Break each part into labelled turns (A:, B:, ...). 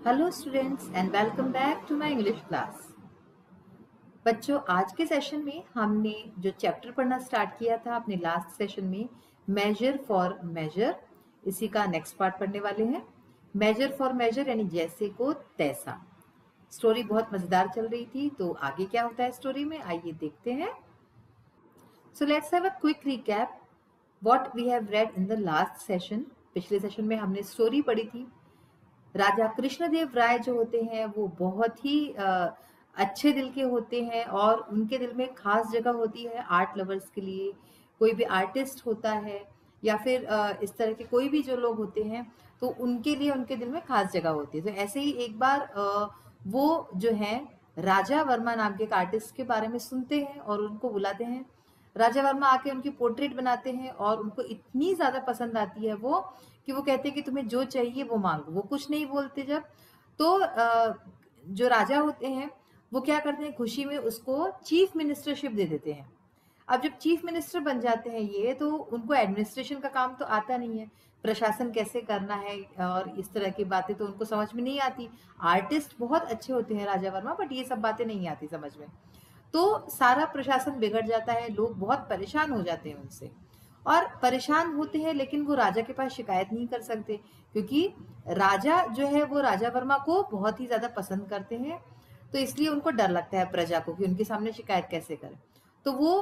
A: Hello students and welcome back to my English class. बच्चों, आज के सेशन में हमने जो चैप्टर पढ़ना स्टार्ट किया था अपने लास्ट सेशन में, मेजर फॉर मेजर, इसी का नेक्स्ट पार्ट पढ़ने वाले हैं। मेजर फॉर मेजर यानी जैसे को तैसा। स्टोरी बहुत मजेदार चल रही थी, तो आगे क्या होता है स्टोरी में आइए देखते हैं। So let's have a quick recap what we have read in the last session. पिछले सेशन में हमने स्टोरी पढ़ी थी। राजा कृष्णदेव राय जो होते हैं वो बहुत ही अच्छे दिल के होते हैं और उनके दिल में खास जगह होती है आर्ट लवर्स के लिए। कोई भी आर्टिस्ट होता है या फिर इस तरह के कोई भी जो लोग होते हैं तो उनके लिए उनके दिल में खास जगह होती है। तो ऐसे ही एक बार वो जो है राजा वर्मा नाम के एक आर्टिस्ट के बारे में सुनते हैं और उनको बुलाते हैं। राजा वर्मा आके उनकी पोर्ट्रेट बनाते हैं और उनको इतनी ज्यादा पसंद आती है वो कि वो कहते हैं कि तुम्हें जो चाहिए वो मांगो। वो कुछ नहीं बोलते जब तो जो राजा होते हैं वो क्या करते हैं, खुशी में उसको चीफ मिनिस्टरशिप दे देते हैं। अब जब चीफ मिनिस्टर बन जाते हैं ये, तो उनको एडमिनिस्ट्रेशन का काम तो आता नहीं है, प्रशासन कैसे करना है और इस तरह की बातें तो उनको समझ में नहीं आती। आर्टिस्ट बहुत अच्छे होते हैं राजा वर्मा, बट ये सब बातें नहीं आती समझ में। तो सारा प्रशासन बिगड़ जाता है, लोग बहुत परेशान हो जाते हैं उनसे। और परेशान होते हैं लेकिन वो राजा के पास शिकायत नहीं कर सकते, क्योंकि राजा जो है वो राजा वर्मा को बहुत ही ज्यादा पसंद करते हैं। तो इसलिए उनको डर लगता है प्रजा को कि उनके सामने शिकायत कैसे करें। तो वो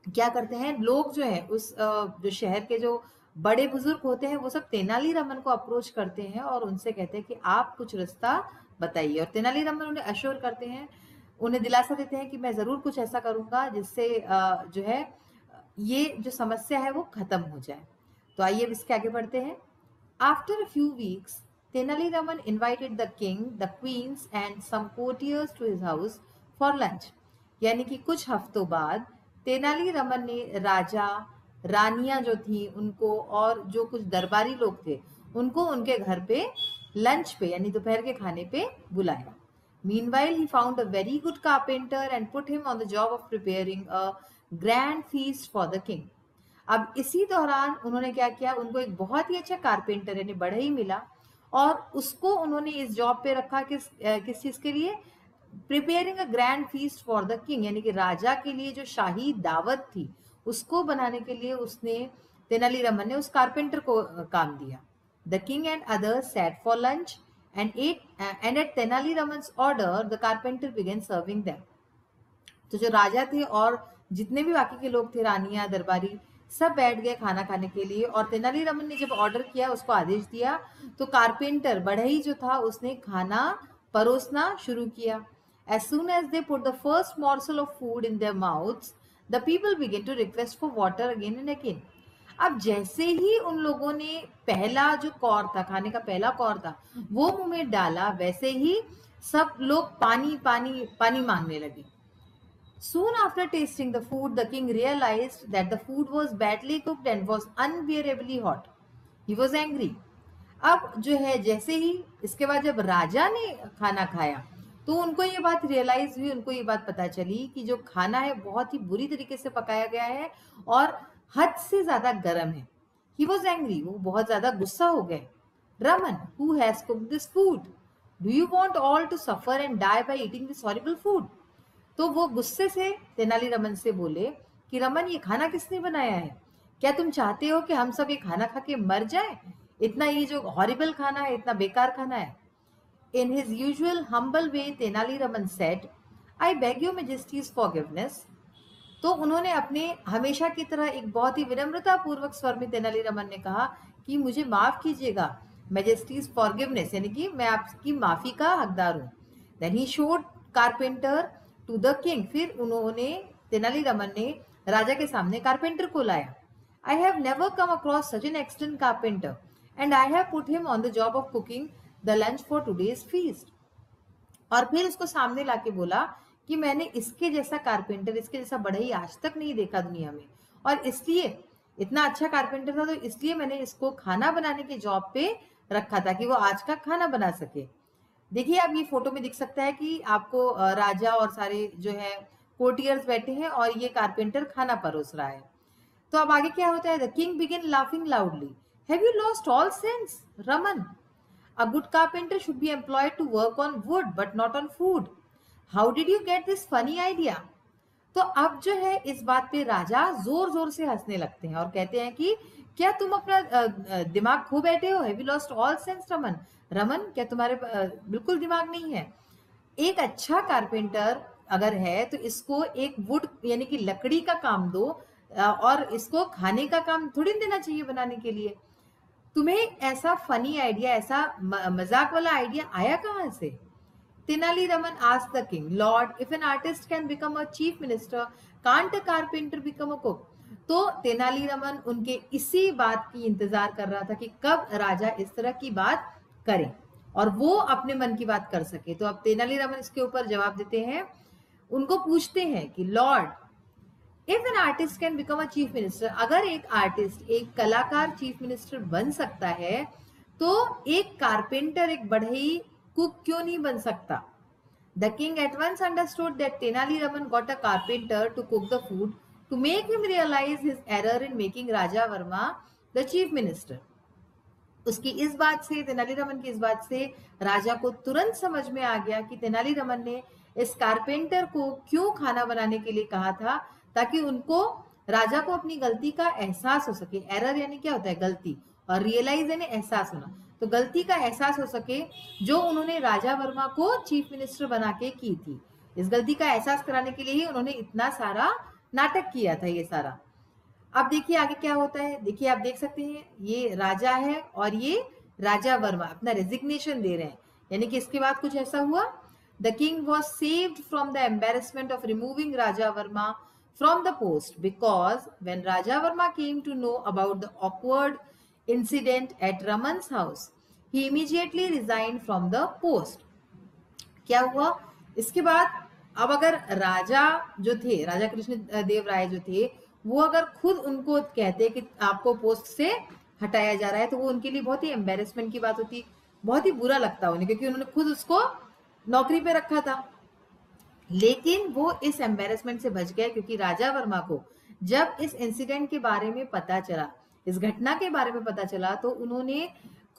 A: क्या करते हैं, लोग जो है उस जो शहर के जो बड़े बुजुर्ग होते हैं वो सब तेनालीरामन को अप्रोच करते हैं और उनसे कहते हैं कि आप कुछ रास्ता बताइए। और तेनालीरामन उन्हें अश्योर करते हैं, उन्हें दिलासा देते हैं कि मैं जरूर कुछ ऐसा करूंगा जिससे जो है ये जो समस्या है वो खत्म हो जाए। तो आइए अब इसके आगे बढ़ते हैं। After a few weeks Tenaliraman invited the king, the queens and some courtiers to his house for lunch. यानी कि कुछ हफ्तों बाद तेनालीरामन ने राजा रानियां जो थी उनको और जो कुछ दरबारी लोग थे उनको उनके घर पे लंच पे यानी दोपहर के खाने पे बुलाया। Meanwhile, he found a very good carpenter and put him on the job of preparing a grand feast for the king. अब इसी दौरान उन्होंने क्या किया, उनको एक बहुत ही अच्छा कारपेंटर यानी बढ़ई मिला और उसको उन्होंने इस जॉब पे रखा। किस चीज के लिए? Preparing a grand feast for the king, यानी कि राजा के लिए जो शाही दावत थी उसको बनाने के लिए उसने तेनालीरामन ने उस कारपेंटर को काम दिया। The king and others sat for lunch and at Tenali Raman's order the carpenter began serving them. तो जो राजा थे और जितने भी बाकी के लोग थे, रानियां दरबारी, सब बैठ गए खाना खाने के लिए। और तेनालीरामन ने जब ऑर्डर किया, उसको आदेश दिया, तो कारपेंटर बढ़ई जो था उसने खाना परोसना शुरू किया। As soon as they put the first morsel of food in their mouths, the people began to request for water again and again. अब जैसे ही उन लोगों ने पहला जो कौर था, खाने का पहला कौर था, वो मुंह में डाला, वैसे ही सब लोग पानी पानी पानी मांगने लगे। Soon after tasting the food, the king realized that the food was badly cooked and was unbearably hot. He was angry. अब जो है जैसे ही इसके बाद जब राजा ने खाना खाया तो उनको ये बात रियलाइज हुई, उनको ये बात पता चली कि जो खाना है बहुत ही बुरी तरीके से पकाया गया है और हद से ज्यादा गर्म है। ही वॉज एंग्री, वो बहुत ज्यादा गुस्सा हो गए। Raman, who has cooked this food? Do you want all to suffer and die by eating this horrible food? तो वो गुस्से से तेनालीरामन से बोले कि रमन, ये खाना किसने बनाया है? क्या तुम चाहते हो कि हम सब ये खाना खा के मर जाएं? इतना ये जो हॉरिबल खाना है, इतना बेकार खाना है। In his usual humble way Tenali Raman said, I beg your Majesty's forgiveness. तो उन्होंने अपने हमेशा की तरह एक बहुत ही विनम्रता पूर्वक स्वर में तेनालीरामन ने कहा कि मुझे माफ कीजिएगा, मैजेस्टीज फॉरगिवनेस, यानी कि मैं आपकी माफी का हकदार हूँ। Then he showed carpenter to the king. फिर उन्होंने तेनालीरामन ने राजा के सामने कारपेंटर को लाया। I have never come across such an excellent carpenter and I have put him on the job of cooking the lunch for today's feast. और फिर उसको सामने लाके बोला कि मैंने इसके जैसा कारपेंटर, इसके जैसा बढ़ई आज तक नहीं देखा दुनिया में, और इसलिए इतना अच्छा कारपेंटर था तो इसलिए मैंने इसको खाना बनाने के जॉब पे रखा था कि वो आज का खाना बना सके। देखिए, आप ये फोटो में दिख सकता है कि आपको राजा और सारे जो है कोर्टियर्स बैठे हैं और ये कारपेंटर खाना परोस रहा है। तो अब आगे क्या होता है? The king began laughing loudly, have you lost all sense Raman? A good carpenter should be employed to work on wood but not on food. How did you get this funny idea? तो अब जो है इस बात पे राजा जोर जोर से हंसने लगते हैं और कहते हैं कि क्या तुम अपना दिमाग खो बैठे हो? Have you lost all sense, Raman? Raman, क्या तुम्हारे बिल्कुल दिमाग नहीं है? एक अच्छा कारपेंटर अगर है तो इसको एक वुड यानी कि लकड़ी का काम दो और इसको खाने का काम थोड़ी देना चाहिए बनाने के लिए। तुम्हें ऐसा फनी आइडिया, ऐसा मजाक वाला आइडिया आया कहाँ से? Tenali Raman asked the king, Lord, if an artist can become a chief minister, can't a carpenter become a cook? तो तेनाली रमन उनके इसी बात की इंतजार कर रहा था कि कब राजा इस तरह की बात करें और वो अपने मन की बात कर सके। तो अब तेनाली रमन इसके ऊपर जवाब देते हैं, उनको पूछते हैं कि Lord, if an artist can become a chief minister, अगर एक आर्टिस्ट, एक कलाकार चीफ मिनिस्टर बन सकता है तो एक कारपेंटर, एक बढ़ई कुक क्यों नहीं बन सकता? The king at once understood that Tenali Raman got a carpenter to cook the food to make him realise his error in making Raja Varma the chief minister. उसकी इस बात से, तेनाली रमन की इस बात से राजा को तुरंत समझ में आ गया कि तेनाली रमन ने इस कारपेंटर को क्यों खाना बनाने के लिए कहा था, ताकि उनको, राजा को अपनी गलती का एहसास हो सके। एरर यानी क्या होता है? गलती, और रियलाइज यानी एहसास होना। तो गलती का एहसास हो सके जो उन्होंने राजा वर्मा को चीफ मिनिस्टर बना के की थी। इस गलती का एहसास कराने के लिए ही उन्होंने इतना सारा नाटक किया था, ये सारा। अब देखिए आगे क्या होता है। देखिए, आप देख सकते हैं ये राजा है और ये राजा वर्मा अपना रेजिग्नेशन दे रहे हैं, यानी कि इसके बाद कुछ ऐसा हुआ। The king was saved from the embarrassment of removing Raja Verma from the post because when Raja Varma came to know about the awkward incident at Raman's house, he immediately resigned from the post. क्या हुआ इसके बाद? अब अगर राजा जो थे, राजा कृष्ण देव राय जो थे, वो अगर खुद उनको कहते कि आपको पोस्ट से हटाया जा रहा है, तो वो उनके लिए बहुत ही एम्बेरसमेंट की बात होती, बहुत ही बुरा लगता उन्हें, क्योंकि उन्होंने खुद उसको नौकरी पे रखा था। लेकिन वो इस एम्बेरसमेंट से बच गए, क्योंकि राजा वर्मा को जब इस इंसिडेंट के बारे में पता चला, इस घटना के बारे में पता चला, तो उन्होंने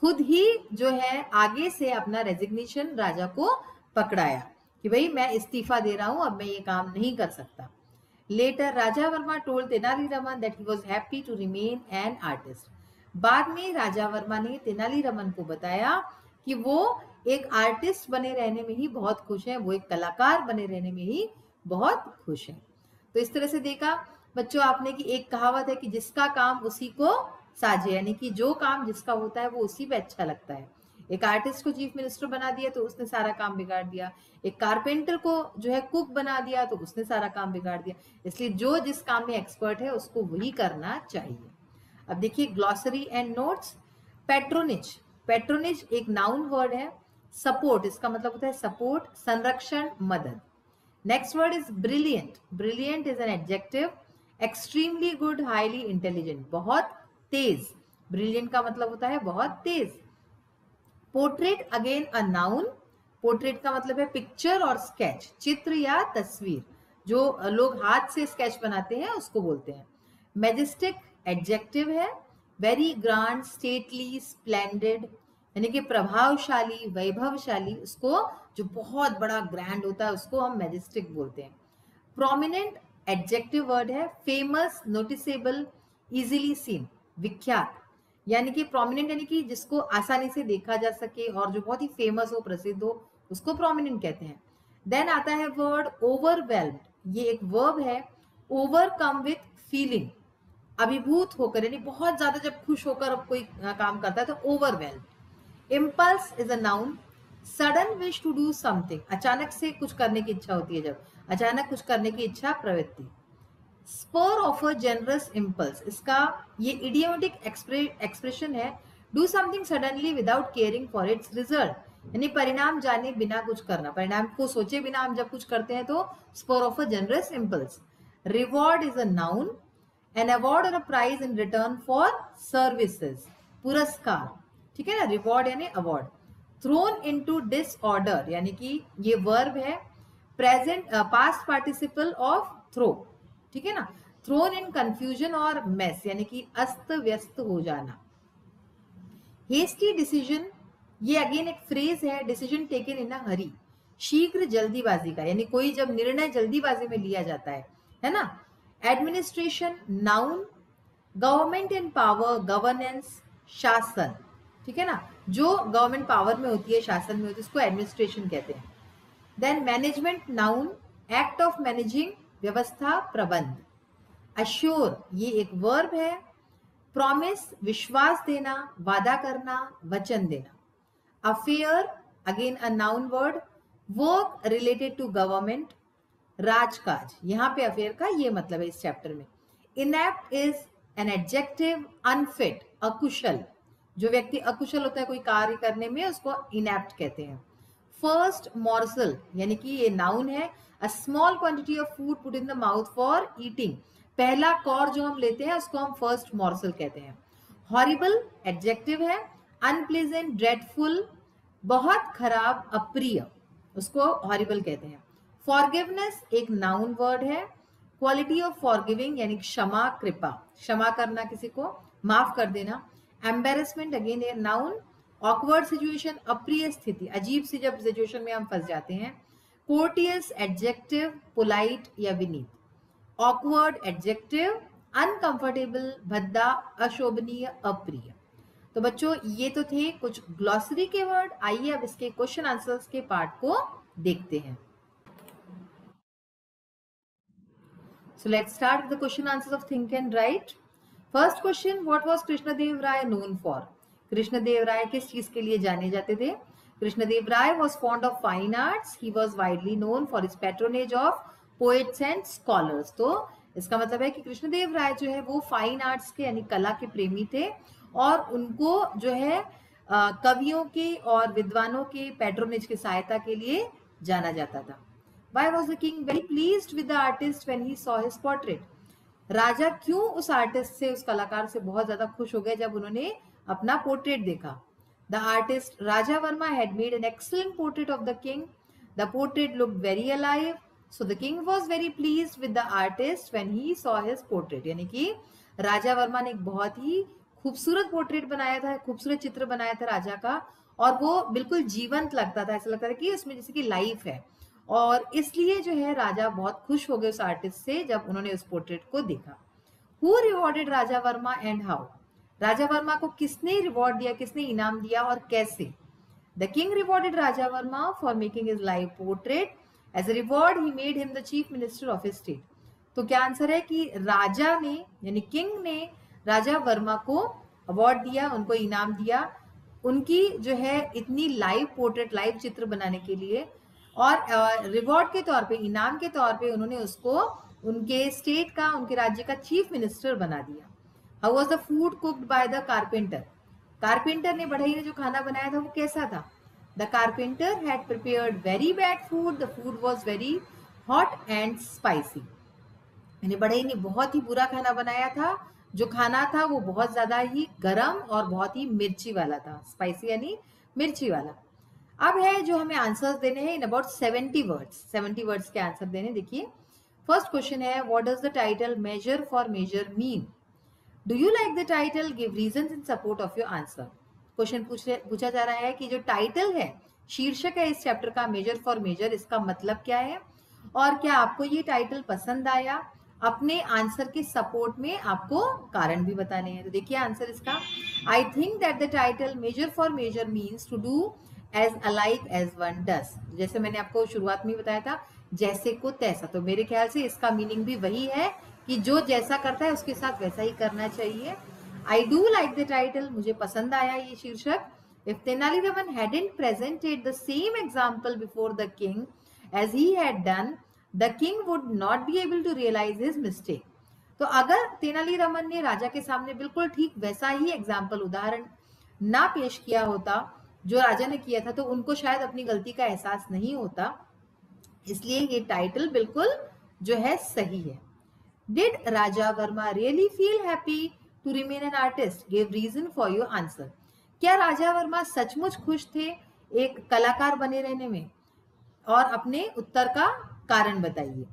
A: खुद ही जो है आगे से अपना रेजिग्नेशन राजा को पकड़ाया कि भाई मैं इस्तीफा दे रहा हूं, अब मैं ये काम नहीं कर सकता। Later Raja Varma told Tenali Raman that he was happy to remain an artist. बाद में राजा वर्मा ने तेनाली रमन को बताया कि वो एक आर्टिस्ट बने रहने में ही बहुत खुश है, वो एक कलाकार बने रहने में ही बहुत खुश है। तो इस तरह से देखा बच्चों आपने कि एक कहावत है कि जिसका काम उसी को साजे, यानी कि जो काम जिसका होता है वो उसी पे अच्छा लगता है। एक आर्टिस्ट को चीफ मिनिस्टर बना दिया तो उसने सारा काम बिगाड़ दिया, एक कारपेंटर को जो है कुक बना दिया तो उसने सारा काम बिगाड़ दिया। इसलिए जो जिस काम में एक्सपर्ट है उसको वही करना चाहिए। अब देखिए ग्लॉसरी एंड नोट्स। पैट्रोनिज, पैट्रोनिज एक नाउन वर्ड है। सपोर्ट, इसका मतलब होता है सपोर्ट, संरक्षण, मदद। Next word is brilliant. Brilliant is an adjective. Extremely good, highly intelligent, बहुत तेज। ब्रिलियंट का मतलब होता है बहुत तेज। Portrait again a noun. Portrait का मतलब है पिक्चर और स्केच, चित्र या तस्वीर। जो लोग हाथ से स्केच बनाते हैं उसको बोलते हैं। मैजेस्टिक एडजेक्टिव है। वेरी ग्रांड, स्टेटली, स्प्लेंडेड, यानी कि प्रभावशाली, वैभवशाली, उसको जो बहुत बड़ा ग्रैंड होता है उसको हम मैजेस्टिक बोलते हैं। प्रोमिनेंट एडजेक्टिव वर्ड है। फेमस, नोटिसेबल, इजीली सीन, विख्यात, यानी कि प्रोमिनेंट यानी कि जिसको आसानी से देखा जा सके और जो बहुत ही फेमस हो, प्रसिद्ध हो, उसको प्रोमिनेंट कहते हैं। देन आता है वर्ड ओवरवेल्म्ड। ये एक वर्ब है। ओवरकम विथ फीलिंग, अभिभूत होकर, यानी बहुत ज्यादा जब खुश होकर कोई काम करता है तो overwhelmed. Impulse is a noun. Sudden wish to do something, अचानक से कुछ करने की इच्छा होती है, जब अचानक कुछ करने की इच्छा, प्रवृत्ति। Spur of a generous impulse, इसका ये इडियोमेटिक एक्सप्रेशन है। Do something suddenly without caring for its result, यानी परिणाम जाने बिना कुछ करना, परिणाम को सोचे बिना हम जब कुछ करते हैं तो spur of a generous impulse. Reward is a noun. An award और a prize in return for services, पुरस्कार, ठीक है ना, रिवॉर्ड यानी अवार्ड। थ्रोन इनटू डिसऑर्डर, यानी कि ये वर्ब है, present past participle of throw, ठीक है ना। थ्रोन इन कंफ्यूजन और मेस, यानी कि अस्त व्यस्त हो जाना। हेस्टी डिसीजन ये अगेन एक फ्रेज है, decision taken in a hurry, शीघ्र जल्दीबाजी का, यानी कोई जब निर्णय जल्दीबाजी में लिया जाता है ना। Administration noun, government in power, governance, शासन, ठीक है ना, जो गवर्नमेंट पावर में होती है, शासन में होती है, उसको एडमिनिस्ट्रेशन कहते हैं। Then management noun, act of managing, व्यवस्था, प्रबंध। अश्योर ये एक वर्ब है। प्रॉमिस विश्वास देना, वादा करना, वचन देना। Affair again a noun word, work related to government, राजकाज, यहाँ पे अफेयर का ये मतलब है इस चैप्टर में। Inept is an adjective, unfit अकुशल, जो व्यक्ति अकुशल होता है कोई कार्य करने में उसको इनएप्ट कहते हैं। फर्स्ट मॉर्सल यानी कि ये नाउन है, a small quantity of food put in the mouth for eating, पहला कौर जो हम लेते हैं उसको हम फर्स्ट मॉर्सल कहते हैं। हॉरिबल एडजेक्टिव है। अनप्लेजेंट ड्रेडफुल, बहुत खराब, अप्रिय, उसको हॉरिबल कहते हैं। फॉरगिवनेस एक नाउन वर्ड है। क्वालिटी ऑफ फॉरगिविंग यानी क्षमा, कृपा, क्षमा करना, किसी को माफ कर देना। Embarrassment again a noun. Awkward situation अप्रिय स्थिति, अजीब सी जब सिचुएशन में हम फंस जाते हैं। कोर्टियस एडजेक्टिव, पोलाइट या विनीत। ऑकवर्ड एडजेक्टिव, अनकंफर्टेबल, भद्दा, अशोभनीय, अप्रिय। तो बच्चों ये तो थे कुछ ग्लॉसरी के वर्ड। आइए अब इसके क्वेश्चन आंसर्स के पार्ट को देखते हैं। So let's start with the question answers of think and write. First question, what was Krishnadev Rai known for? Krishnadev Rai किस चीज के लिए जाने जाते थे? Krishnadev Rai was fond of fine arts. He was widely known for his patronage of poets and scholars. तो इसका मतलब है कि कृष्णदेव राय जो है वो फाइन आर्ट्स के यानी कला के प्रेमी थे और उनको जो है कवियों के और विद्वानों के पैट्रोनेज की सहायता के लिए जाना जाता था। Why was the king very pleased with the artist when he saw his portrait? राजा क्यों उस आर्टिस्ट से, उस कलाकार से बहुत ज्यादा खुश हो गए जब उन्होंने अपना पोर्ट्रेट देखा। The artist Raja Verma had made an excellent portrait of the king. The portrait looked very alive. So the king was very pleased with the artist when he saw his portrait. यानी कि राजा वर्मा ने एक बहुत ही खूबसूरत portrait बनाया था, खूबसूरत चित्र बनाया था राजा का, और वो बिल्कुल जीवंत लगता था, ऐसा लगता था कि उसमें जैसे कि लाइफ है, और इसलिए जो है राजा बहुत खुश हो गए उस आर्टिस्ट से जब उन्होंने उस पोर्ट्रेट को देखा। Who rewarded Raja Verma and how? राजा वर्मा को किसने रिवॉर्ड दिया, किसने इनाम दिया और कैसे? The king rewarded Raja Verma for making his live portrait. As a reward, he made him the chief minister of his state. तो क्या आंसर है कि राजा ने यानी किंग ने राजा वर्मा को अवार्ड दिया, उनको इनाम दिया उनकी जो है इतनी लाइव पोर्ट्रेट, लाइव चित्र बनाने के लिए, और रिवॉर्ड के तौर पे, इनाम के तौर पे उन्होंने उसको उनके स्टेट का, उनके राज्य का चीफ मिनिस्टर बना दिया। How was the food cooked by the carpenter? Carpenter ने, बढ़ई ने जो खाना बनाया था वो कैसा था? The carpenter had prepared very bad food, the food was very hot and spicy. यानी बढ़ई ने बहुत ही बुरा खाना बनाया था, जो खाना था वो बहुत ज्यादा ही गरम और बहुत ही मिर्ची वाला था। स्पाइसी यानी मिर्ची वाला। अब है जो हमें आंसर्स देने हैं इन अबाउट 70 वर्ड्स। 70 वर्ड्स के आंसर देने। देखिए फर्स्ट क्वेश्चन है, what does the title measure for measure mean? Do you like the title? Give reasons in support of your answer. Question पूछा जा रहा है कि जो टाइटल है, शीर्षक है इस चैप्टर का, मेजर फॉर मेजर, इसका मतलब क्या है और क्या आपको ये टाइटल पसंद आया? अपने आंसर के सपोर्ट में आपको कारण भी बताने हैं। तो देखिए आंसर इसका, I think that the title measure for measure means to do as alike as one does. जैसे मैंने आपको शुरुआत में बताया था, जैसे को तैसा, तो मेरे ख्याल से इसका मीनिंग भी वही है कि जो जैसा करता है उसके साथ वैसा ही करना चाहिए। I do like the title, मुझे पसंद आया ये शीर्षक। If Tenaliraman hadn't presented the same example before the king as he had done, the king would not be able to realise his mistake. तो अगर तेनालीरामन ने राजा के सामने बिल्कुल ठीक वैसा ही एग्जाम्पल, उदाहरण ना पेश किया होता जो राजा ने किया था, तो उनको शायद अपनी गलती का एहसास नहीं होता। इसलिए ये टाइटल बिल्कुल जो है सही है। Did Raja Varma really feel happy to remain an artist? Give reason for your answer. क्या राजा वर्मा सचमुच खुश थे एक कलाकार बने रहने में? और अपने उत्तर का कारण बताइए।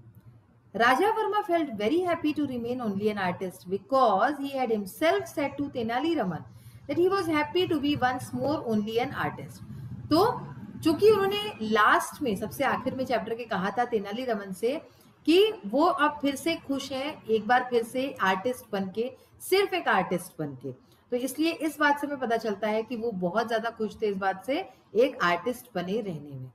A: राजा Verma felt very happy to remain only an artist because he had himself said to Tenali Raman that he was happy to be once more only an artist. तो चूंकि उन्होंने लास्ट में सबसे आखिर में चैप्टर के कहा था तेनालीरामन से कि वो अब फिर से खुश हैं एक बार फिर से आर्टिस्ट बनके, सिर्फ एक आर्टिस्ट बनके, तो इसलिए इस बात से हमें पता चलता है कि वो बहुत ज्यादा खुश थे इस बात से एक आर्टिस्ट बने रहने में.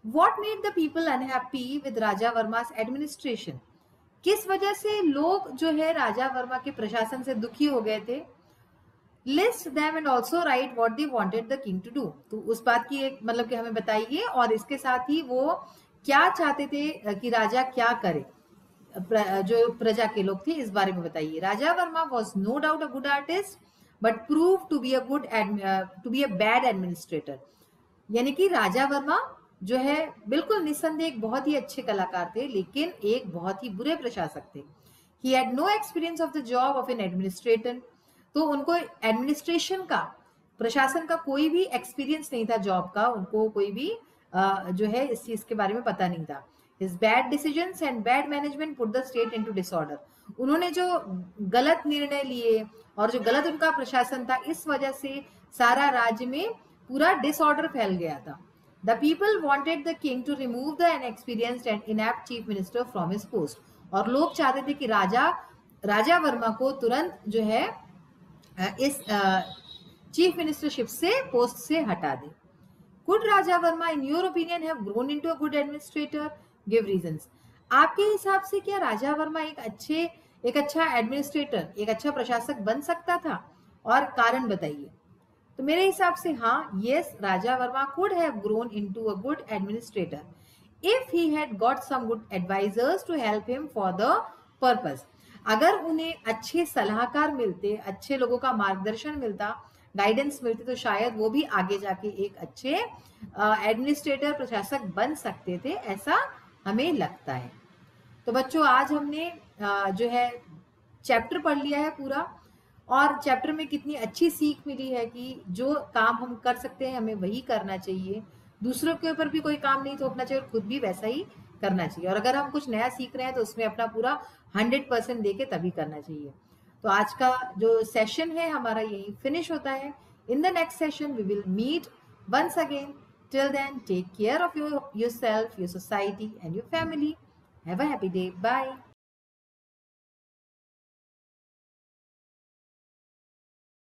A: What made the people unhappy with Raja वर्मा's administration? किस वजह से लोग जो है राजा वर्मा के प्रशासन से दुखी हो गए थे? List them and also write what they wanted the king to do. तो उस बात की एक मतलब कि हमें बताइए और इसके साथ ही वो क्या चाहते थे कि राजा क्या करे, जो प्रजा के लोग थे इस बारे में बताइए. राजा Verma was no doubt a good artist but proved to be a bad administrator. यानी कि राजा वर्मा जो है बिल्कुल निस्संदेह एक बहुत ही अच्छे कलाकार थे लेकिन एक बहुत ही बुरे प्रशासक थे. He had no experience of the job of an administrator. तो उनको एडमिनिस्ट्रेशन का, प्रशासन का कोई भी एक्सपीरियंस नहीं था जॉब का, उनको कोई भी जो है इस चीज के बारे में पता नहीं था. His bad decisions and bad management put the state into disorder. उन्होंने जो गलत निर्णय लिए और जो गलत उनका प्रशासन था इस वजह से सारा राज्य में पूरा डिसऑर्डर फैल गया था. The people wanted the king to remove the inexperienced and inept chief minister from his post. और लोग चाहते थे कि राजा वर्मा को तुरंत जो है इस चीफ मिनिस्टरशिप से पोस्ट से हटा दे. Could Raja Verma in your opinion have grown into a good administrator? Give reasons. आपके हिसाब से क्या राजा वर्मा एक अच्छा एडमिनिस्ट्रेटर, एक अच्छा प्रशासक बन सकता था? और कारण बताइए. तो मेरे हिसाब से हाँ, yes, Raja Verma could have grown into a good administrator if he had got some good advisors to help him for the purpose. अगर उन्हें अच्छे सलाहकार मिलते, अच्छे लोगों का मार्गदर्शन मिलता, गाइडेंस मिलती, तो शायद वो भी आगे जाके एक अच्छे एडमिनिस्ट्रेटर, प्रशासक बन सकते थे, ऐसा हमें लगता है. तो बच्चों आज हमने जो है चैप्टर पढ़ लिया है पूरा और चैप्टर में कितनी अच्छी सीख मिली है कि जो काम हम कर सकते हैं हमें वही करना चाहिए, दूसरों के ऊपर भी कोई काम नहीं थोपना चाहिए और खुद भी वैसा ही करना चाहिए. और अगर हम कुछ नया सीख रहे हैं तो उसमें अपना पूरा 100% देके तभी करना चाहिए. तो आज का जो सेशन है हमारा यही फिनिश होता है. In the next session we will meet once again. Till then take care of yourself, your society and your family. Have a happy day. Bye.